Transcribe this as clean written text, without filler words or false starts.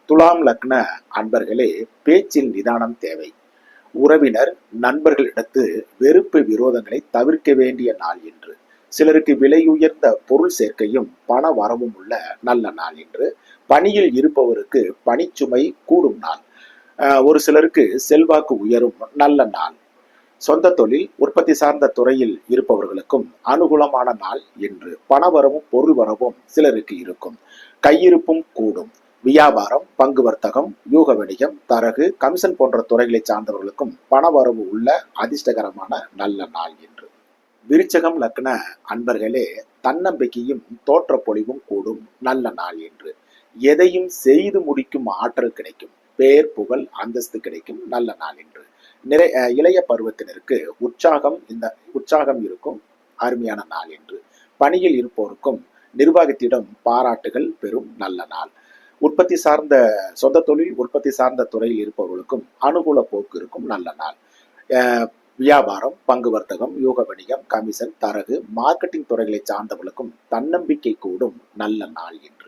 துலாம் லக்ன அன்பர்களே, பேச்சில் நிதானம் தேவை. உறவினர் நண்பர்களிடத்து வெறுப்பு விரோதங்களை தவிர்க்க வேண்டிய நாள் என்று. சிலருக்கு விலையுயர்ந்த பொருள் சேர்க்கையும் பண வரவும் உள்ள நல்ல நாள் என்று. பணியில் இருப்பவருக்கு பணிச்சுமை கூடும் நாள். ஒரு சிலருக்கு செல்வாக்கு உயரும் நல்ல நாள். சொந்த தொழில் உற்பத்தி சார்ந்த துறையில் இருப்பவர்களுக்கும் அனுகூலமான நாள் என்று. பணவரவும் பொருள் வரவும் சிலருக்கு இருக்கும். கையிருப்பும் கூடும். வியாபாரம், பங்கு வர்த்தகம், யூக வணிகம், தரகு, கமிஷன் போன்ற துறைகளை சார்ந்தவர்களுக்கும் பணவரவு உள்ள அதிர்ஷ்டகரமான நல்ல நாள் என்று. விருச்சகம் லக்ன அன்பர்களே, தன்னம்பிக்கையும் தோற்ற பொலிவும் கூடும் நல்ல நாள் என்று. எதையும் செய்து முடிக்கும் ஆற்றல் கிடைக்கும். பேர், புகழ், அந்தஸ்து கிடைக்கும் நல்ல நாள் என்று. இளைய பருவத்தினருக்கு உற்சாகம் இருக்கும் அருமையான நாள் என்று. பணியில் இருப்போருக்கும் நிர்வாகத்திடம் பாராட்டுகள் பெறும் நல்ல நாள். உற்பத்தி சார்ந்த சொந்த தொழில் உற்பத்தி சார்ந்த துறையில் இருப்பவர்களுக்கும் அனுகூல போக்கு இருக்கும் நல்ல நாள். வியாபாரம், பங்கு வர்த்தகம், யூக வணிகம், கமிஷன், தரகு, மார்க்கெட்டிங் துறைகளை சார்ந்தவர்களுக்கும் தன்னம்பிக்கை கூடும் நல்ல நாள் என்று.